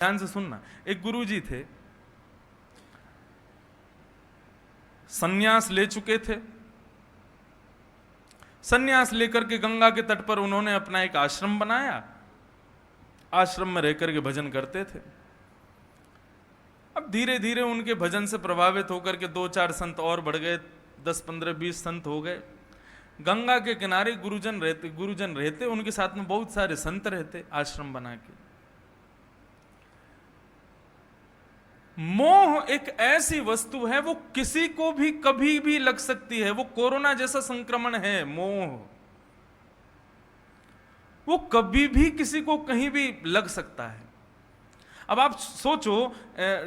ध्यान से सुनना। एक गुरुजी थे, सन्यास ले चुके थे। सन्यास लेकर के गंगा के तट पर उन्होंने अपना एक आश्रम बनाया। आश्रम में रहकर के भजन करते थे। अब धीरे धीरे उनके भजन से प्रभावित होकर के 2-4 संत और बढ़ गए, 10, 15, 20 संत हो गए। गंगा के किनारे गुरुजन रहते, उनके साथ में बहुत सारे संत रहते आश्रम बना के। मोह एक ऐसी वस्तु है, वो किसी को भी कभी भी लग सकती है। वो कोरोना जैसा संक्रमण है मोह, वो कभी भी किसी को कहीं भी लग सकता है। अब आप सोचो,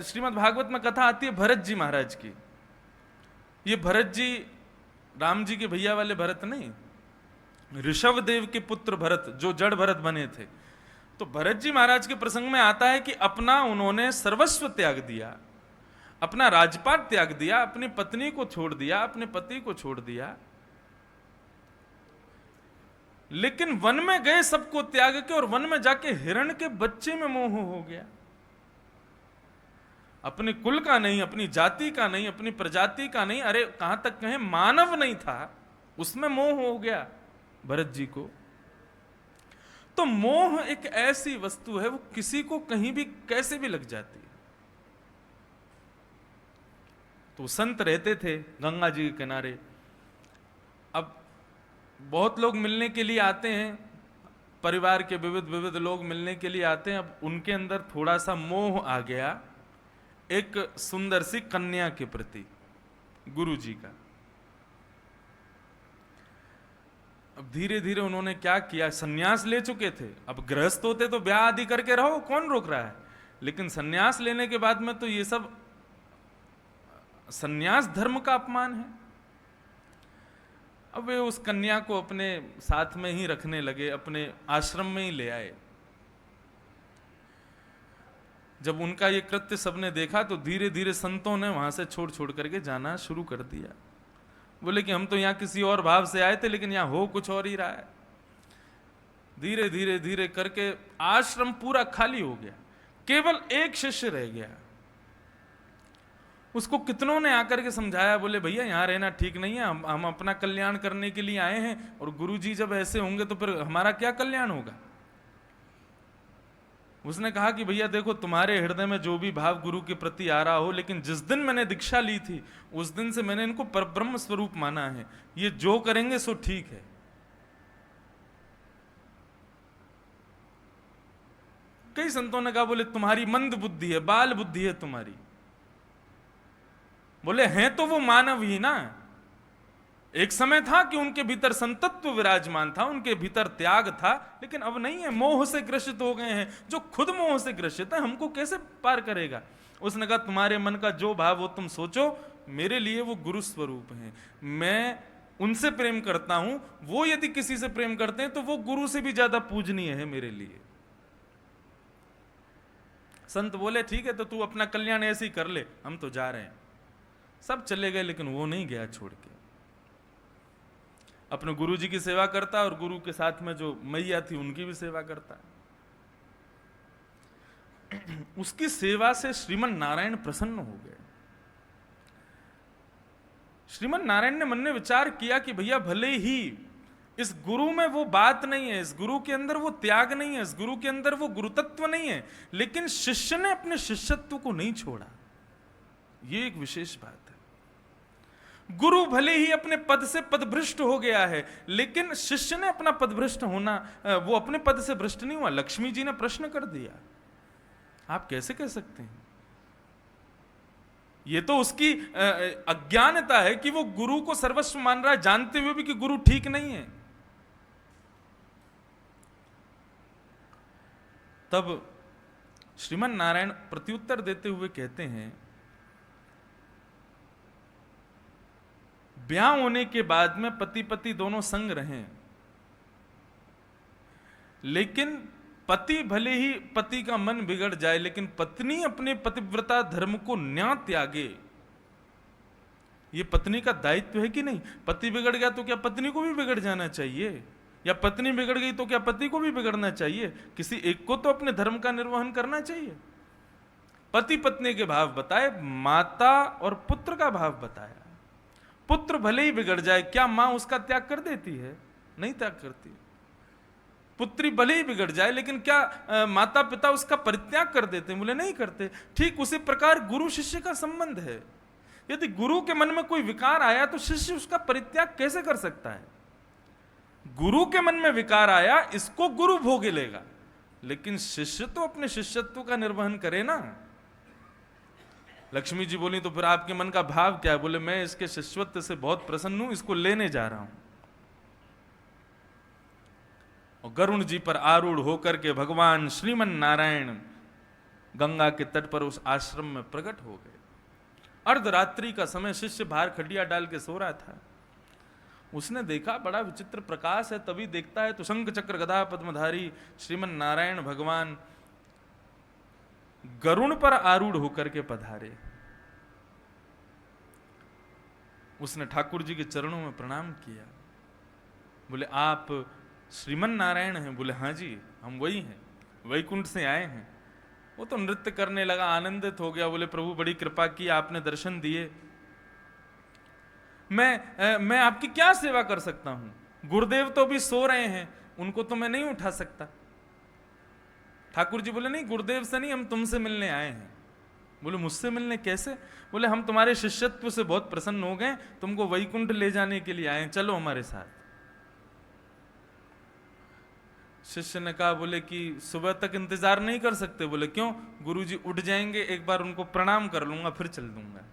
श्रीमद् भागवत में कथा आती है भरत जी महाराज की। ये भरत जी राम जी के भैया वाले भरत नहीं, ऋषभ देव के पुत्र भरत, जो जड़ भरत बने थे। तो भरत जी महाराज के प्रसंग में आता है कि अपना उन्होंने सर्वस्व त्याग दिया, अपना राजपाट त्याग दिया, अपनी पत्नी को छोड़ दिया, अपने पति को छोड़ दिया, लेकिन वन में गए सबको त्याग के, और वन में जाके हिरण के बच्चे में मोह हो गया। अपने कुल का नहीं, अपनी जाति का नहीं, अपनी प्रजाति का नहीं, अरे कहां तक कहें मानव नहीं था, उसमें मोह हो गया भरत जी को। तो मोह एक ऐसी वस्तु है, वो किसी को कहीं भी कैसे भी लग जाती है। तो संत रहते थे गंगा जी के किनारे। अब बहुत लोग मिलने के लिए आते हैं, परिवार के विविध लोग मिलने के लिए आते हैं। अब उनके अंदर थोड़ा सा मोह आ गया एक सुंदर सी कन्या के प्रति, गुरु जी का। अब धीरे धीरे उन्होंने क्या किया, सन्यास ले चुके थे। अब गृहस्थ होते तो ब्याह आदि करके रहो, कौन रोक रहा है, लेकिन सन्यास लेने के बाद में तो ये सब सन्यास धर्म का अपमान है। अब वे उस कन्या को अपने साथ में ही रखने लगे, अपने आश्रम में ही ले आए। जब उनका ये कृत्य सबने देखा तो धीरे धीरे संतों ने वहां से छोड़ छोड़ करके जाना शुरू कर दिया। बोले कि हम तो यहाँ किसी और भाव से आए थे, लेकिन यहाँ हो कुछ और ही रहा है। धीरे धीरे धीरे करके आश्रम पूरा खाली हो गया, केवल एक शिष्य रह गया। उसको कितनों ने आकर के समझाया, बोले भैया यहाँ रहना ठीक नहीं है, हम अपना कल्याण करने के लिए आए हैं, और गुरुजी जब ऐसे होंगे तो फिर हमारा क्या कल्याण होगा। उसने कहा कि भैया देखो, तुम्हारे हृदय में जो भी भाव गुरु के प्रति आ रहा हो, लेकिन जिस दिन मैंने दीक्षा ली थी उस दिन से मैंने इनको परब्रह्म स्वरूप माना है। ये जो करेंगे सो ठीक है। कई संतों ने कहा, बोले तुम्हारी मंद बुद्धि है, बाल बुद्धि है तुम्हारी। बोले हैं तो वो मानव ही ना। एक समय था कि उनके भीतर संतत्व विराजमान था, उनके भीतर त्याग था, लेकिन अब नहीं है। मोह से ग्रसित हो गए हैं। जो खुद मोह से ग्रसित है, हमको कैसे पार करेगा। उसने कहा तुम्हारे मन का जो भाव हो तुम सोचो, मेरे लिए वो गुरु स्वरूप हैं। मैं उनसे प्रेम करता हूं, वो यदि किसी से प्रेम करते हैं तो वो गुरु से भी ज्यादा पूजनीय है मेरे लिए। संत बोले ठीक है, तो तू अपना कल्याण ऐसे ही कर ले, हम तो जा रहे हैं। सब चले गए, लेकिन वो नहीं गया छोड़ के। अपने गुरु जी की सेवा करता, और गुरु के साथ में जो मैया थी उनकी भी सेवा करता। उसकी सेवा से श्रीमन नारायण प्रसन्न हो गए। श्रीमन नारायण ने मन में विचार किया कि भैया भले ही इस गुरु में वो बात नहीं है, इस गुरु के अंदर वो त्याग नहीं है, इस गुरु के अंदर वो गुरुतत्व नहीं है, लेकिन शिष्य ने अपने शिष्यत्व को नहीं छोड़ा। ये एक विशेष बात है। गुरु भले ही अपने पद से पदभ्रष्ट हो गया है, लेकिन शिष्य ने अपना पदभ्रष्ट होना, वो अपने पद से भ्रष्ट नहीं हुआ। लक्ष्मी जी ने प्रश्न कर दिया, आप कैसे कह सकते हैं। ये तो उसकी अज्ञानता है कि वो गुरु को सर्वस्व मान रहा है, जानते हुए भी कि गुरु ठीक नहीं है। तब श्रीमन नारायण प्रत्युत्तर देते हुए कहते हैं, ब्याह होने के बाद में पति पति दोनों संग रहें, लेकिन पति भले ही पति का मन बिगड़ जाए, लेकिन पत्नी अपने पतिव्रता धर्म को न्या त्यागे। ये पत्नी का दायित्व है कि नहीं। पति बिगड़ गया तो क्या पत्नी को भी बिगड़ जाना चाहिए, या पत्नी बिगड़ गई तो क्या पति को भी बिगड़ना चाहिए। किसी एक को तो अपने धर्म का निर्वहन करना चाहिए। पति पत्नी के भाव बताए, माता और पुत्र का भाव बताया। पुत्र भले ही बिगड़ जाए, क्या मां उसका त्याग कर देती है? नहीं त्याग करती। पुत्री भले ही बिगड़ जाए, लेकिन क्या माता पिता उसका परित्याग कर देते हैं? बोले नहीं करते। ठीक उसी प्रकार गुरु शिष्य का संबंध है। यदि गुरु के मन में कोई विकार आया तो शिष्य उसका परित्याग कैसे कर सकता है? गुरु के मन में विकार आया, इसको गुरु भोग लेगा, लेकिन शिष्य तो अपने शिष्यत्व का निर्वहन करे ना। लक्ष्मी जी बोली तो फिर आपके मन का भाव क्या है? बोले मैं इसके शिष्यत्व से बहुत प्रसन्न हूं, इसको लेने जा रहा हूं। और गरुण जी पर आरूढ़ होकर के भगवान श्रीमन नारायण गंगा के तट पर उस आश्रम में प्रकट हो गए। अर्धरात्रि का समय, शिष्य बाहर खटिया डाल के सो रहा था। उसने देखा बड़ा विचित्र प्रकाश है, तभी देखता है तो शंख चक्र गदा पद्मधारी श्रीमन नारायण भगवान गरुण पर आरूढ़ होकर के पधारे। उसने ठाकुर जी के चरणों में प्रणाम किया। बोले आप श्रीमन नारायण हैं? बोले हाँ जी, हम वही हैं, वैकुंठ से आए हैं। वो तो नृत्य करने लगा, आनंदित हो गया। बोले प्रभु बड़ी कृपा की, आपने दर्शन दिए, मैं आपकी क्या सेवा कर सकता हूं? गुरुदेव तो भी सो रहे हैं, उनको तो मैं नहीं उठा सकता। ठाकुर जी बोले नहीं, गुरुदेव से नहीं, हम तुमसे मिलने आए हैं। बोले मुझसे मिलने कैसे? बोले हम तुम्हारे शिष्यत्व से बहुत प्रसन्न हो गए, तुमको वैकुंठ ले जाने के लिए आए हैं, चलो हमारे साथ। शिष्य ने कहा, बोले कि सुबह तक इंतजार नहीं कर सकते? बोले क्यों? गुरुजी उठ जाएंगे, एक बार उनको प्रणाम कर लूंगा, फिर चल दूंगा।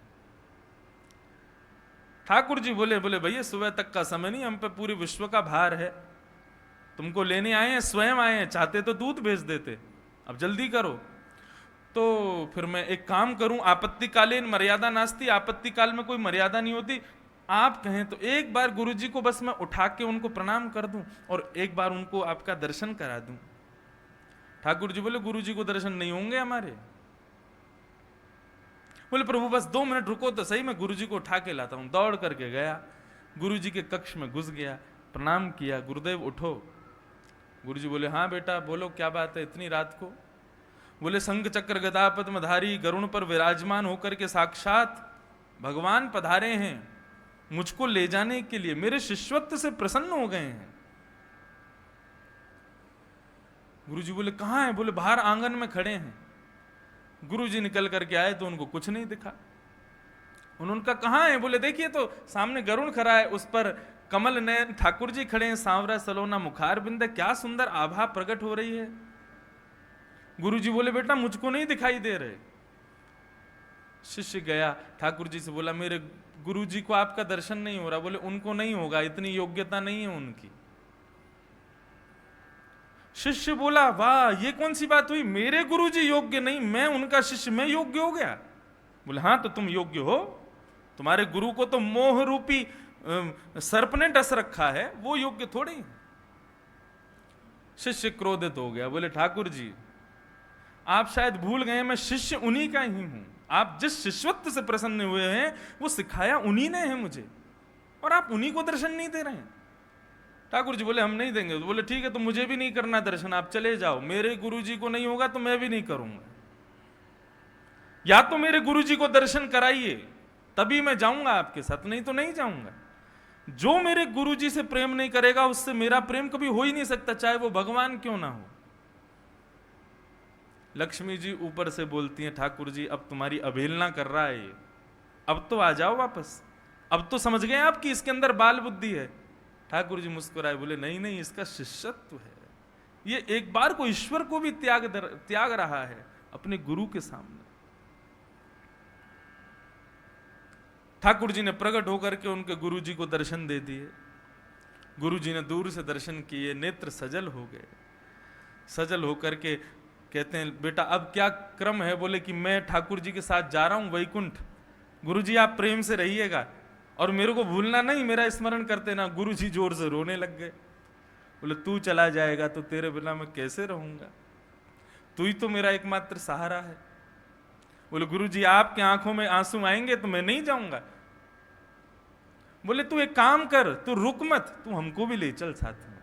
ठाकुर जी बोले भैया सुबह तक का समय नहीं, हम पे पूरे विश्व का भार है, तुमको लेने आए हैं, स्वयं आए हैं, चाहते तो दूत भेज देते, अब जल्दी करो। तो फिर मैं एक काम करूं, आपत्तिकालीन मर्यादा नास्ती, आपत्ति काल में कोई मर्यादा नहीं होती, आप कहें तो एक बार गुरुजी को बस मैं उठा के उनको प्रणाम कर दूं और एक बार उनको आपका दर्शन करा दूं। ठाकुर जी बोले गुरुजी को दर्शन नहीं होंगे हमारे। बोले प्रभु बस 2 मिनट रुको तो सही, मैं गुरुजी को उठा के लाता हूं। दौड़ करके गया, गुरुजी के कक्ष में घुस गया, प्रणाम किया, गुरुदेव उठो। गुरुजी बोले हाँ बेटा बोलो क्या बात है इतनी रात को? बोले शंख चक्र गदा पद्मधारी गरुण पर विराजमान होकर के साक्षात भगवान पधारे हैं, मुझको ले जाने के लिए, मेरे शिष्यत्व से प्रसन्न हो गए हैं। गुरुजी बोले कहां है? बोले बाहर आंगन में खड़े हैं। गुरुजी निकल करके आए तो उनको कुछ नहीं दिखा। उन्होंने कहा कहां है? बोले देखिए तो सामने गरुण खड़ा है, उस पर कमल नयन ठाकुर जी खड़े हैं, सांवरा सलोना मुखार बिंद, क्या सुंदर आभा प्रकट हो रही है। गुरुजी बोले बेटा मुझको नहीं दिखाई दे रहे। शिष्य गया ठाकुर जी से बोला मेरे गुरुजी को आपका दर्शन नहीं हो रहा। बोले उनको नहीं होगा, इतनी योग्यता नहीं है उनकी। शिष्य बोला वाह ये कौन सी बात हुई, मेरे गुरुजी योग्य नहीं, मैं उनका शिष्य, मैं योग्य हो गया? बोले हाँ तो तुम योग्य हो, तुम्हारे गुरु को तो मोह रूपी सर्प ने डस रखा है, वो योग्य थोड़ी। शिष्य क्रोधित हो गया, बोले ठाकुर जी आप शायद भूल गए मैं शिष्य उन्हीं का ही हूं, आप जिस शिष्यत्व से प्रसन्न हुए हैं वो सिखाया उन्हीं ने है मुझे, और आप उन्हीं को दर्शन नहीं दे रहे हैं। ठाकुर जी बोले हम नहीं देंगे। तो बोले ठीक है तो मुझे भी नहीं करना दर्शन, आप चले जाओ, मेरे गुरुजी को नहीं होगा तो मैं भी नहीं करूंगा, या तो मेरे गुरुजी को दर्शन कराइए तभी मैं जाऊंगा आपके साथ, नहीं तो नहीं जाऊंगा। जो मेरे गुरुजी से प्रेम नहीं करेगा उससे मेरा प्रेम कभी हो ही नहीं सकता, चाहे वो भगवान क्यों ना हो। लक्ष्मी जी ऊपर से बोलती हैं ठाकुर जी अब तुम्हारी अवहेलना कर रहा है ये, अब तो आ जाओ वापस, अब तो समझ गए आप कि इसके अंदर बाल बुद्धि है। ठाकुर जी मुस्कुराए, बोले नहीं नहीं इसका शिष्यत्व है, ये एक बार को ईश्वर को भी त्याग रहा है अपने गुरु के सामने। ठाकुर जी ने प्रकट होकर के उनके गुरु जी को दर्शन दे दिए। गुरु जी ने दूर से दर्शन किए, नेत्र सजल हो गए। सजल होकर के कहते हैं बेटा अब क्या क्रम है? बोले कि मैं ठाकुर जी के साथ जा रहा हूं वैकुंठ, गुरु जी आप प्रेम से रहिएगा और मेरे को भूलना नहीं, मेरा स्मरण करते ना। गुरु जी जोर से रोने लग गए। बोले तू चला जाएगा तो तेरे बिना मैं कैसे रहूंगा, तू ही तो मेरा एकमात्र सहारा है। बोले गुरु जी आपके आंखों में आंसू आएंगे तो मैं नहीं जाऊंगा। बोले तू एक काम कर, तू रुक मत, तू हमको भी ले चल साथ में।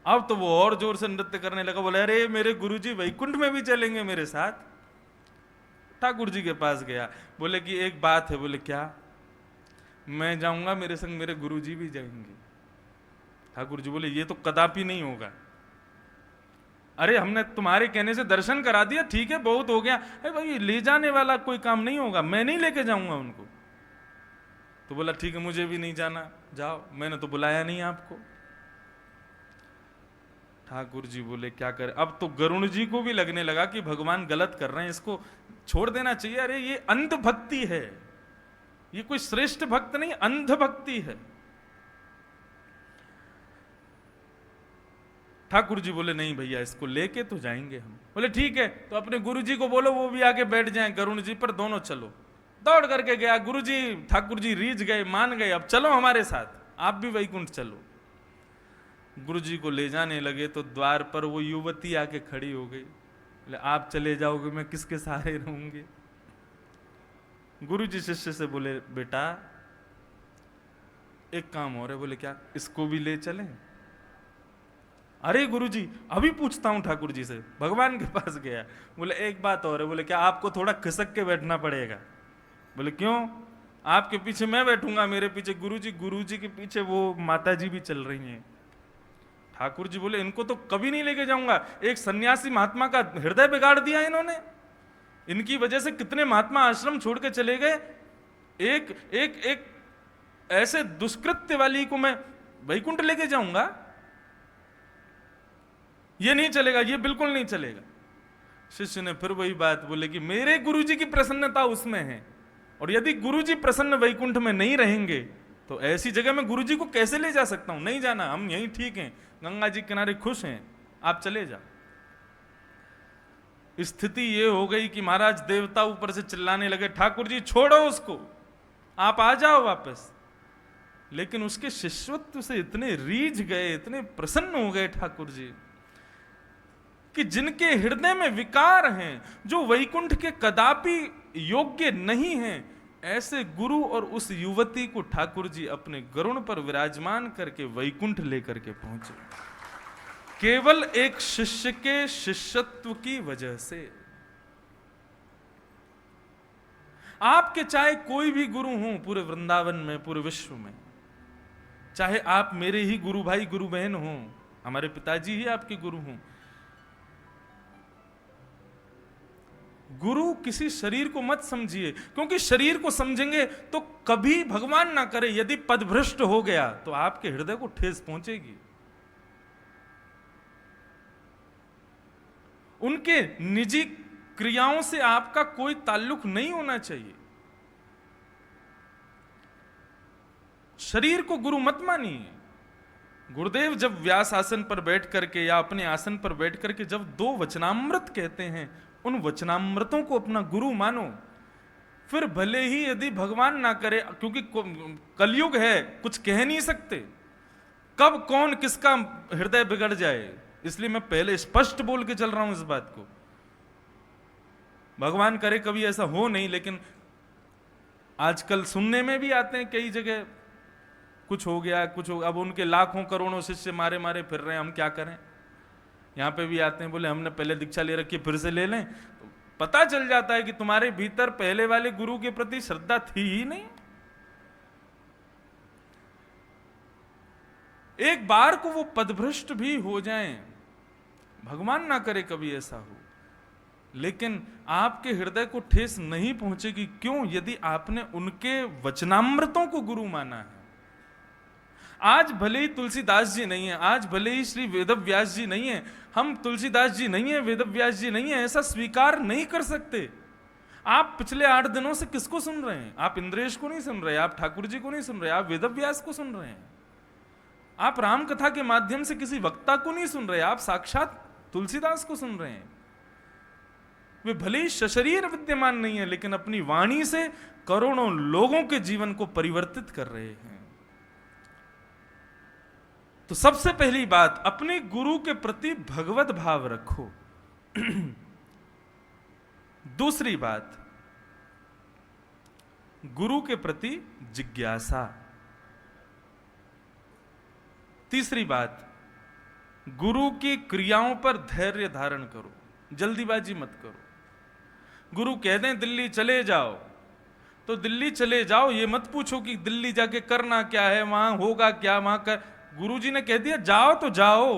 अब तो वो और जोर से नृत्य करने लगा। बोले अरे मेरे गुरुजी वैकुंठ में भी चलेंगे मेरे साथ? ठाकुर जी के पास गया, बोले कि एक बात है। बोले क्या? मैं जाऊंगा, मेरे संग मेरे गुरु जी भी जाएंगे। ठाकुर जी बोले ये तो कदापि नहीं होगा। अरे हमने तुम्हारे कहने से दर्शन करा दिया, ठीक है, बहुत हो गया। अरे भाई ले जाने वाला कोई काम नहीं होगा, मैं नहीं लेके जाऊंगा उनको। तो बोला ठीक है, मुझे भी नहीं जाना, जाओ, मैंने तो बुलाया नहीं आपको। ठाकुर जी बोले क्या करें? अब तो गरुण जी को भी लगने लगा कि भगवान गलत कर रहे हैं, इसको छोड़ देना चाहिए। अरे ये अंध भक्ति है, ये कोई श्रेष्ठ भक्त नहीं, अंध भक्ति है। ठाकुर जी बोले नहीं भैया, इसको लेके तो जाएंगे हम। बोले ठीक है, तो अपने गुरु जी को बोलो वो भी आके बैठ जाएं गरुण जी पर, दोनों चलो। दौड़ करके गया गुरु जी, ठाकुर जी रीझ गए, मान गए, अब चलो हमारे साथ, आप भी वैकुंठ चलो। गुरु जी को ले जाने लगे तो द्वार पर वो युवती आके खड़ी हो गई। बोले आप चले जाओगे, मैं किसके सहारे रहूंगी? गुरु जी शिष्य से बोले बेटा एक काम और है। बोले क्या? इसको भी ले चलें? अरे गुरुजी अभी पूछता हूं ठाकुर जी से, भगवान के पास गया। बोले एक बात और है। बोले क्या? आपको थोड़ा खिसक के बैठना पड़ेगा। बोले क्यों? आपके पीछे मैं बैठूंगा, मेरे पीछे गुरुजी के पीछे वो माता जी भी चल रही हैं। ठाकुर जी बोले इनको तो कभी नहीं लेके जाऊंगा, एक सन्यासी महात्मा का हृदय बिगाड़ दिया इन्होंने, इनकी वजह से कितने महात्मा आश्रम छोड़ के चले गए। एक एक एक ऐसे दुष्कृत्य वाली को मैं वैकुंठ लेके जाऊंगा? ये नहीं चलेगा, ये बिल्कुल नहीं चलेगा। शिष्य ने फिर वही बात बोले कि मेरे गुरुजी की प्रसन्नता उसमें है, और यदि गुरुजी प्रसन्न वैकुंठ में नहीं रहेंगे तो ऐसी जगह में गुरुजी को कैसे ले जा सकता हूं? नहीं जाना, हम यहीं ठीक हैं, गंगा जी किनारे खुश हैं, आप चले जाओ। स्थिति ये हो गई कि महाराज देवता ऊपर से चिल्लाने लगे ठाकुर जी छोड़ो उसको, आप आ जाओ वापस। लेकिन उसके शिष्यत्व से इतने रीझ गए, इतने प्रसन्न हो गए ठाकुर जी कि जिनके हृदय में विकार हैं, जो वैकुंठ के कदापि योग्य नहीं हैं, ऐसे गुरु और उस युवती को ठाकुर जी अपने गरुड़ पर विराजमान करके वैकुंठ लेकर के पहुंचे, केवल एक शिष्य के शिष्यत्व की वजह से। आपके चाहे कोई भी गुरु हो पूरे वृंदावन में, पूरे विश्व में, चाहे आप मेरे ही गुरु भाई गुरु बहन हो, हमारे पिताजी ही आपके गुरु हों, गुरु किसी शरीर को मत समझिए, क्योंकि शरीर को समझेंगे तो कभी भगवान ना करे यदि पदभ्रष्ट हो गया तो आपके हृदय को ठेस पहुंचेगी। उनके निजी क्रियाओं से आपका कोई ताल्लुक नहीं होना चाहिए। शरीर को गुरु मत मानिए। गुरुदेव जब व्यास आसन पर बैठ करके या अपने आसन पर बैठ करके जब दो वचनामृत कहते हैं, उन वचनामृतों को अपना गुरु मानो। फिर भले ही यदि भगवान ना करे, क्योंकि कलयुग है, कुछ कह नहीं सकते कब कौन किसका हृदय बिगड़ जाए, इसलिए मैं पहले स्पष्ट बोल के चल रहा हूं इस बात को। भगवान करे कभी ऐसा हो नहीं, लेकिन आजकल सुनने में भी आते हैं कई जगह कुछ हो गया, कुछ हो, अब उनके लाखों करोड़ों शिष्य मारे मारे फिर रहे हैं, हम क्या करें। यहां पे भी आते हैं, बोले हमने पहले दीक्षा ले रखी फिर से ले लें, तो पता चल जाता है कि तुम्हारे भीतर पहले वाले गुरु के प्रति श्रद्धा थी ही नहीं। एक बार को वो पदभ्रष्ट भी हो जाएं, भगवान ना करे कभी ऐसा हो, लेकिन आपके हृदय को ठेस नहीं पहुंचेगी। क्यों? यदि आपने उनके वचनामृतों को गुरु माना है। आज भले ही तुलसीदास जी नहीं है, आज भले ही श्री वेदव्यास जी नहीं है, हम तुलसीदास जी नहीं है, वेदव्यास जी नहीं है, ऐसा स्वीकार नहीं कर सकते। आप पिछले 8 दिनों से किसको सुन रहे हैं? आप इंद्रेश को नहीं सुन रहे, आप ठाकुर जी को नहीं सुन रहे, आप वेदव्यास को सुन रहे हैं, आप राम कथा के माध्यम से किसी वक्ता को नहीं सुन रहे, आप साक्षात तुलसीदास को सुन रहे हैं। वे भले ही सशरीर विद्यमान नहीं है, लेकिन अपनी वाणी से करोड़ों लोगों के जीवन को परिवर्तित कर रहे हैं। तो सबसे पहली बात, अपने गुरु के प्रति भगवत भाव रखो। दूसरी बात, गुरु के प्रति जिज्ञासा। तीसरी बात, गुरु की क्रियाओं पर धैर्य धारण करो, जल्दीबाजी मत करो। गुरु कह दें दिल्ली चले जाओ तो दिल्ली चले जाओ, ये मत पूछो कि दिल्ली जाके करना क्या है, वहां होगा क्या, वहां कर। गुरुजी ने कह दिया जाओ तो जाओ।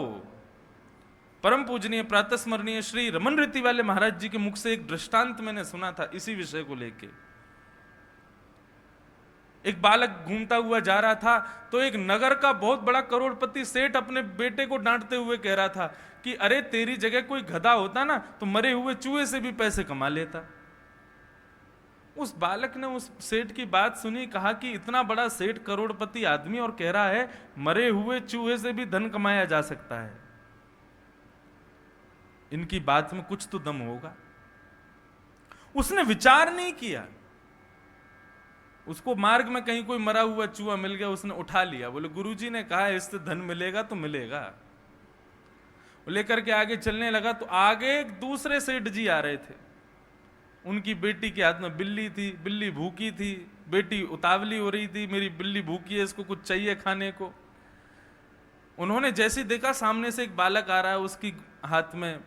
परम पूजनीय प्रातः स्मरणीय श्री रमन रीति वाले महाराज जी के मुख से एक दृष्टांत मैंने सुना था इसी विषय को लेके। एक बालक घूमता हुआ जा रहा था तो एक नगर का बहुत बड़ा करोड़पति सेठ अपने बेटे को डांटते हुए कह रहा था कि अरे तेरी जगह कोई गधा होता ना तो मरे हुए चूहे से भी पैसे कमा लेता। उस बालक ने उस सेठ की बात सुनी, कहा कि इतना बड़ा सेठ करोड़पति आदमी और कह रहा है मरे हुए चूहे से भी धन कमाया जा सकता है, इनकी बात में कुछ तो दम होगा। उसने विचार नहीं किया। उसको मार्ग में कहीं कोई मरा हुआ चूहा मिल गया, उसने उठा लिया, बोले गुरुजी ने कहा इससे धन मिलेगा तो मिलेगा। वो लेकर के आगे चलने लगा तो आगे एक दूसरे सेठ जी आ रहे थे। उनकी बेटी के हाथ में बिल्ली थी, बिल्ली भूखी थी, बेटी उतावली हो रही थी, मेरी बिल्ली भूखी है, इसको कुछ चाहिए खाने को। उन्होंने जैसे देखा सामने से एक बालक आ रहा है, उसकी हाथ में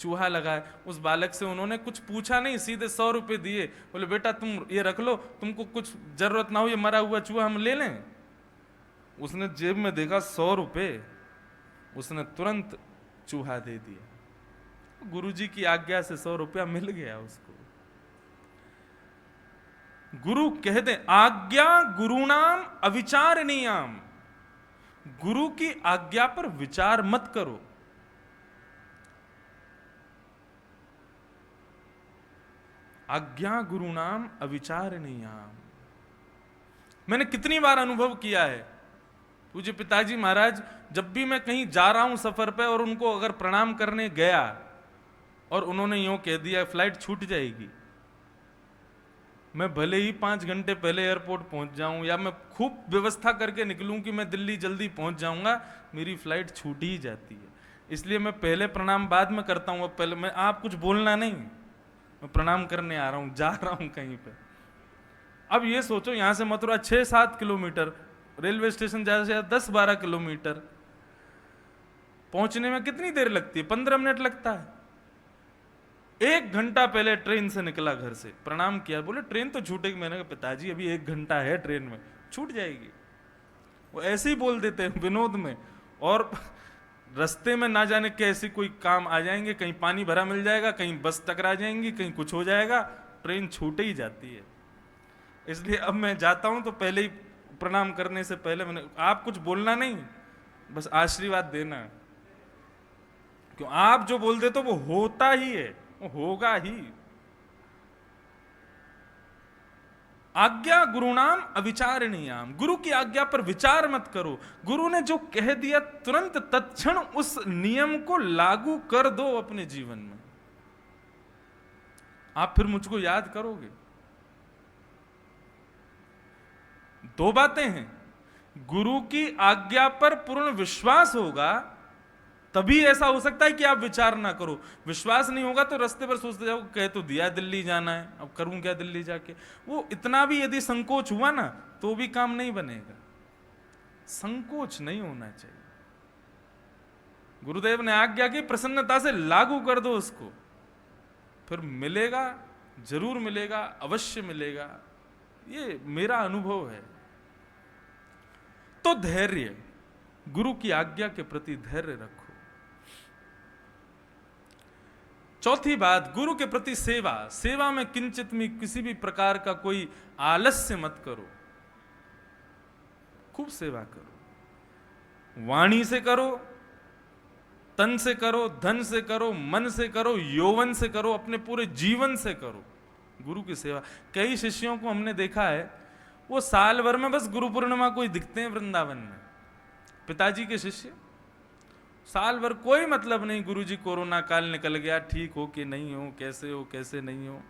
चूहा लगा है, उस बालक से उन्होंने कुछ पूछा नहीं, सीधे 100 रुपए दिए। बोले बेटा तुम ये रख लो, तुमको कुछ जरूरत ना हो, ये मरा हुआ चूहा हम ले लें। उसने जेब में देखा 100 रुपए, उसने तुरंत चूहा दे दिया। गुरुजी की आज्ञा से 100 रुपया मिल गया उसको। गुरु कह दे आज्ञा गुरुणाम अविचारणीयाम, गुरु की आज्ञा पर विचार मत करो। आज्ञा गुरुणाम अविचारणीयाम। मैंने कितनी बार अनुभव किया है, पूज्य पिताजी महाराज जब भी मैं कहीं जा रहा हूं सफर पे और उनको अगर प्रणाम करने गया और उन्होंने यूं कह दिया फ्लाइट छूट जाएगी, मैं भले ही 5 घंटे पहले एयरपोर्ट पहुंच जाऊं या मैं खूब व्यवस्था करके निकलूं कि मैं दिल्ली जल्दी पहुंच जाऊंगा, मेरी फ्लाइट छूट ही जाती है। इसलिए मैं पहले प्रणाम बाद में करता हूं। अब पहले मैं, आप कुछ बोलना नहीं, मैं प्रणाम करने आ रहा हूं, जा रहा हूं कहीं पे। अब ये सोचो यहां से मथुरा 6-7 किलोमीटर, रेलवे स्टेशन ज्यादा से ज्यादा 10-12 किलोमीटर, पहुंचने में कितनी देर लगती है? 15 मिनट लगता है। 1 घंटा पहले ट्रेन से निकला घर से, प्रणाम किया, बोले ट्रेन तो छूटेगी। मैंने कहा पिताजी अभी 1 घंटा है ट्रेन में, छूट जाएगी। वो ऐसे ही बोल देते हैं विनोद में। और रास्ते में ना जाने कैसे कोई काम आ जाएंगे, कहीं पानी भरा मिल जाएगा, कहीं बस टकरा जाएंगी, कहीं कुछ हो जाएगा, ट्रेन छूटे ही जाती है। इसलिए अब मैं जाता हूं तो पहले ही प्रणाम करने से पहले मैंने, आप कुछ बोलना नहीं, बस आशीर्वाद देना, क्यों आप जो बोल देते हो वो होता ही है, वो होगा ही। आज्ञा गुरुणाम अविचारणीयाम, गुरु की आज्ञा पर विचार मत करो। गुरु ने जो कह दिया तुरंत तत्क्षण उस नियम को लागू कर दो अपने जीवन में। आप फिर मुझको याद करोगे। 2 बातें हैं, गुरु की आज्ञा पर पूर्ण विश्वास होगा तभी ऐसा हो सकता है कि आप विचार ना करो। विश्वास नहीं होगा तो रास्ते पर सोचते जाओ, कह तो दिया दिल्ली जाना है, अब करूं क्या दिल्ली जाके। वो इतना भी यदि संकोच हुआ ना तो भी काम नहीं बनेगा। संकोच नहीं होना चाहिए। गुरुदेव ने आज्ञा की, प्रसन्नता से लागू कर दो उसको, फिर मिलेगा, जरूर मिलेगा, अवश्य मिलेगा। ये मेरा अनुभव है। तो धैर्य, गुरु की आज्ञा के प्रति धैर्य रखो। चौथी बात, गुरु के प्रति सेवा। सेवा में किंचित भी किसी भी प्रकार का कोई आलस्य मत करो, खूब सेवा करो। वाणी से करो, तन से करो, धन से करो, मन से करो, यौवन से करो, अपने पूरे जीवन से करो गुरु की सेवा। कई शिष्यों को हमने देखा है, वो साल भर में बस गुरु पूर्णिमा को ही दिखते हैं वृंदावन में। पिताजी के शिष्य साल भर कोई मतलब नहीं, गुरुजी कोरोना काल निकल गया, ठीक हो कि नहीं हो, कैसे हो कैसे नहीं हो,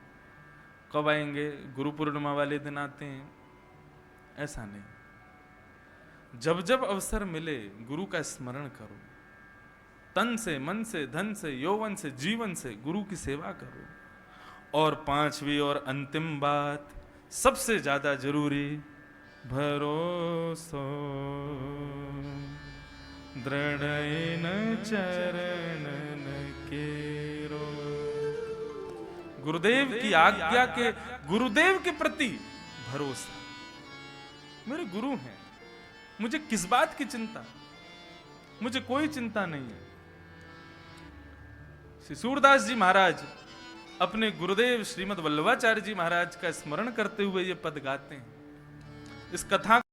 कब आएंगे, गुरु पूर्णिमा वाले दिन आते हैं। ऐसा नहीं, जब जब अवसर मिले गुरु का स्मरण करो, तन से, मन से, धन से, यौवन से, जीवन से गुरु की सेवा करो। और 5वीं और अंतिम बात, सबसे ज्यादा जरूरी, भरोसो दृढ़ चरणन केरो, गुरुदेव की आज्ञा के, गुरुदेव के प्रति भरोसा। मेरे गुरु हैं, मुझे किस बात की चिंता, मुझे कोई चिंता नहीं है। श्री सूरदास जी महाराज अपने गुरुदेव श्रीमद् वल्लभाचार्य जी महाराज का स्मरण करते हुए ये पद गाते हैं। इस कथा